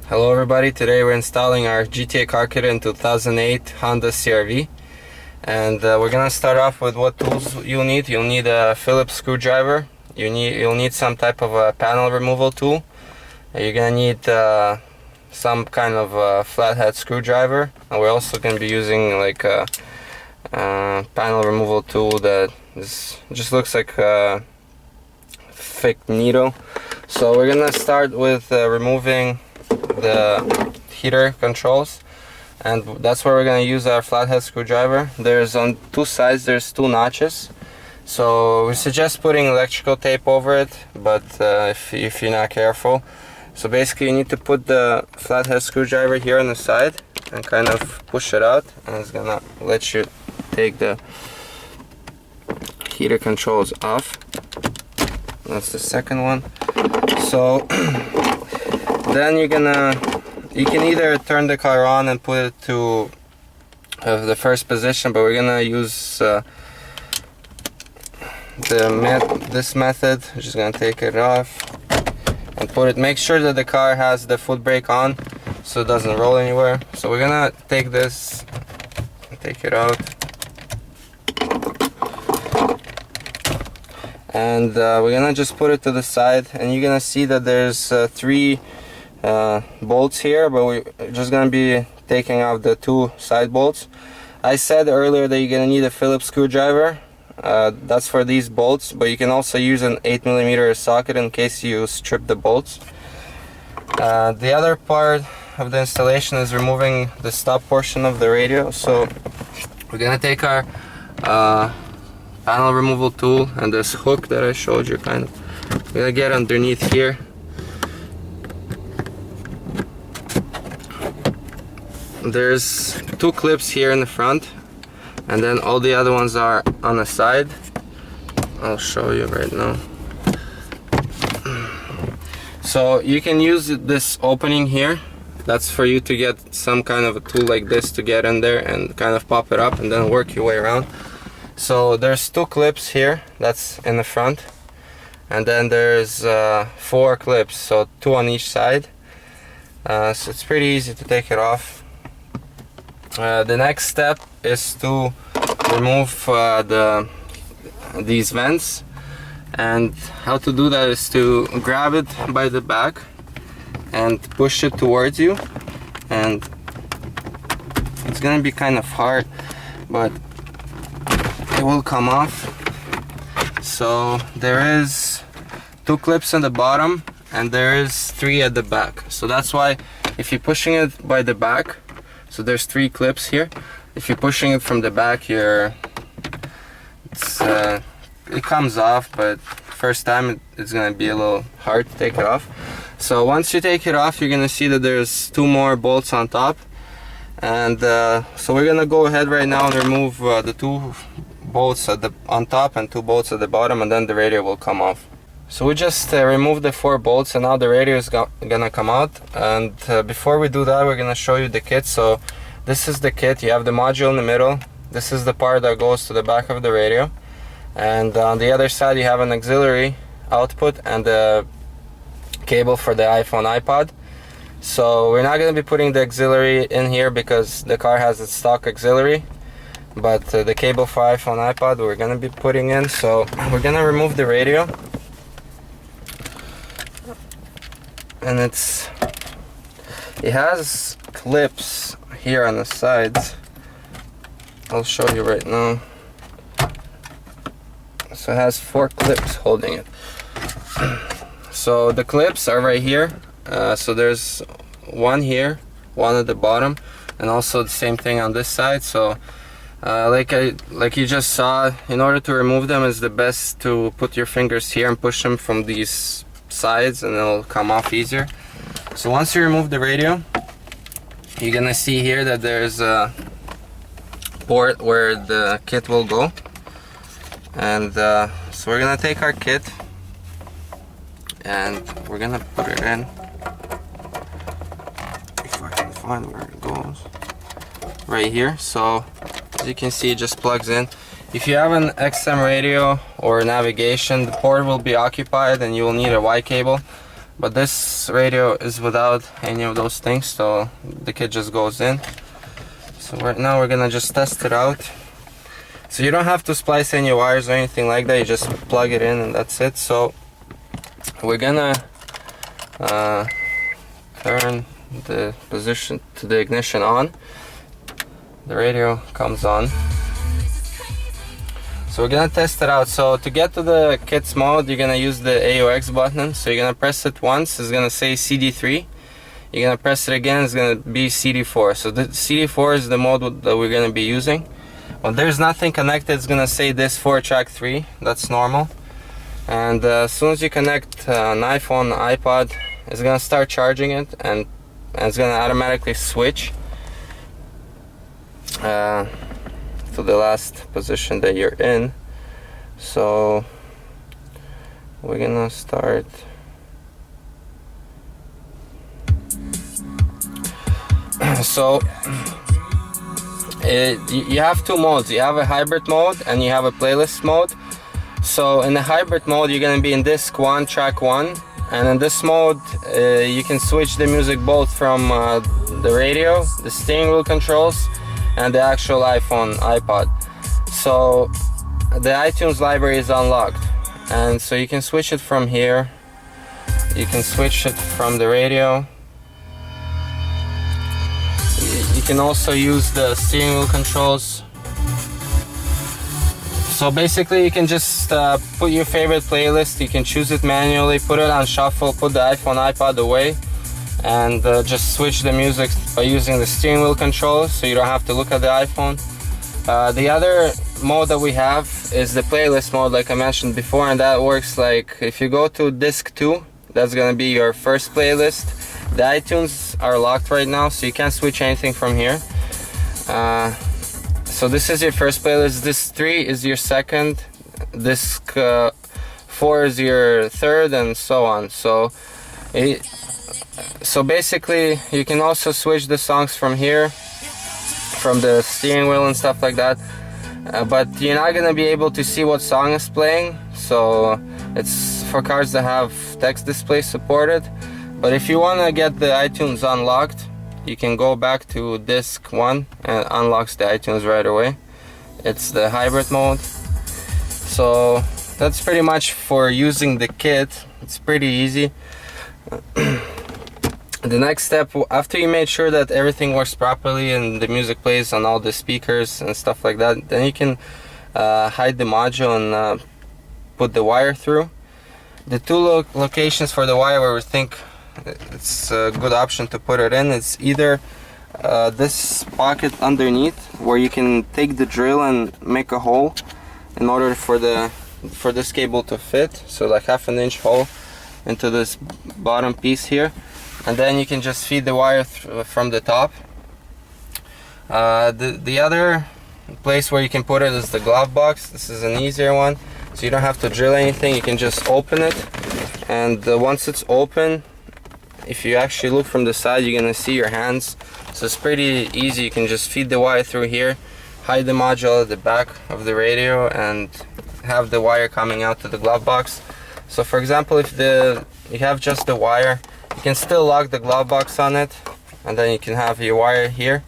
Hello everybody, today we're installing our GTA car kit in 2008 Honda CR-V, and we're gonna start off with what tools you'll need. You'll need a Phillips screwdriver, you'll need some type of a panel removal tool, you're gonna need some kind of flathead screwdriver, and we're also gonna be using like a panel removal tool that just looks like a thick needle. So we're gonna start with removing the heater controls, and that's where we're going to use our flathead screwdriver. There's on two sides, there's two notches, so we suggest putting electrical tape over it, but if you're not careful. So basically you need to put the flathead screwdriver here on the side and kind of push it out, and it's gonna let you take the heater controls off. That's the second one. So then you can either turn the car on and put it to the first position, but we're gonna use this method. We're just gonna take it off and put it. Make sure that the car has the foot brake on so it doesn't roll anywhere. So we're gonna take this and take it out, and we're gonna just put it to the side, and you're gonna see that there's three bolts here, but we're just gonna be taking off the two side bolts. I said earlier that you're gonna need a Phillips screwdriver. That's for these bolts, but you can also use an 8mm socket in case you strip the bolts. The other part of the installation is removing the stop portion of the radio. So we're gonna take our panel removal tool and this hook that I showed you, we're gonna get underneath here. There's two clips here in the front, and then all the other ones are on the side. I'll show you right now. So you can use this opening here. That's for you to get some kind of a tool like this to get in there and kind of pop it up and then work your way around. So there's two clips here, that's in the front, and then there's four clips, so two on each side. So it's pretty easy to take it off. The next step is to remove these vents, and how to do that is to grab it by the back and push it towards you, and it's gonna be kind of hard, but it will come off. So there is two clips on the bottom and there is three at the back. So that's why if you're pushing it by the back, so there's three clips here. If you're pushing it from the back, it comes off, but first time it's gonna be a little hard to take it off. So once you take it off, you're gonna see that there's two more bolts on top, and so we're gonna go ahead right now and remove the two bolts on top and two bolts at the bottom, and then the radio will come off. So we just removed the four bolts, and now the radio is gonna come out. And before we do that, we're gonna show you the kit. So this is the kit. You have the module in the middle. This is the part that goes to the back of the radio, and on the other side you have an auxiliary output and the cable for the iPhone, iPod. So we're not gonna be putting the auxiliary in here because the car has its stock auxiliary, but the cable for iPhone, iPod we're gonna be putting in. So we're gonna remove the radio, and it has clips here on the sides. I'll show you right now. So it has four clips holding it. So the clips are right here. So there's one here, one at the bottom, and also the same thing on this side. So like you just saw, in order to remove them, it's the best to put your fingers here and push them from these sides, and it'll come off easier. So once you remove the radio, you're gonna see here that there's a port where the kit will go, and so we're gonna take our kit and we're gonna put it in. If I can find where it goes, right here. So as you can see, it just plugs in. If you have an XM radio or navigation, the port will be occupied and you will need a Y cable. but this radio is without any of those things, so the kit just goes in. So right now we're gonna just test it out. So you don't have to splice any wires or anything like that, you just plug it in and that's it. So we're gonna turn the position to the ignition on. The radio comes on. So we're gonna test it out. So to get to the kits mode, you're gonna use the AUX button. So you're gonna press it once, it's gonna say CD3. You're gonna press it again, it's gonna be CD4. So the CD4 is the mode that we're gonna be using. When there's nothing connected, it's gonna say this 4 track 3. That's normal. And as soon as you connect an iPhone, iPod, it's gonna start charging it, and it's gonna automatically switch to the last position that you're in. So we're gonna start. So you have two modes. You have a hybrid mode and you have a playlist mode. So in the hybrid mode, you're gonna be in disc 1, track 1, and in this mode you can switch the music both from the radio, the steering wheel controls, and the actual iPhone, iPod. So the iTunes library is unlocked, and so you can switch it from here. You can switch it from the radio. You can also use the steering wheel controls. So basically you can just put your favorite playlist, you can choose it manually, put it on shuffle, put the iPhone, iPod away, and just switch the music by using the steering wheel controls, so you don't have to look at the iPhone. The other mode that we have is the playlist mode, like I mentioned before, and that works like if you go to disc 2, that's gonna be your first playlist. The iTunes are locked right now, so you can't switch anything from here. So this is your first playlist, disc 3 is your second, disc 4 is your third, and so on. So basically you can also switch the songs from here, from the steering wheel and stuff like that, but you're not gonna be able to see what song is playing. So it's for cars that have text display supported. But if you want to get the iTunes unlocked, you can go back to disc 1 and unlocks the iTunes right away. It's the hybrid mode. So that's pretty much for using the kit. It's pretty easy. The next step, after you made sure that everything works properly and the music plays on all the speakers and stuff like that, then you can hide the module and put the wire through. The two locations for the wire where we think it's a good option to put it in, it's either this pocket underneath, where you can take the drill and make a hole in order for this cable to fit, so like 1/2 inch hole into this bottom piece here, and then you can just feed the wire from the top. The other place where you can put it is the glove box. This is an easier one, so you don't have to drill anything, you can just open it, and once it's open, if you actually look from the side, you're gonna see your hands. So it's pretty easy. You can just feed the wire through here, hide the module at the back of the radio, and have the wire coming out to the glove box. So for example, if you have just the wire, you can still lock the glove box on it, and then you can have your wire here,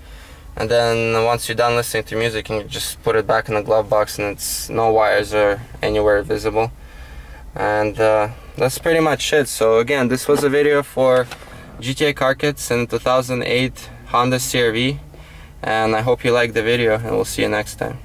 and then once you're done listening to music, you can just put it back in the glove box, and it's no wires are anywhere visible. And that's pretty much it. So again, this was a video for GTA car kits in 2008 Honda CR-V, and I hope you liked the video, and we'll see you next time.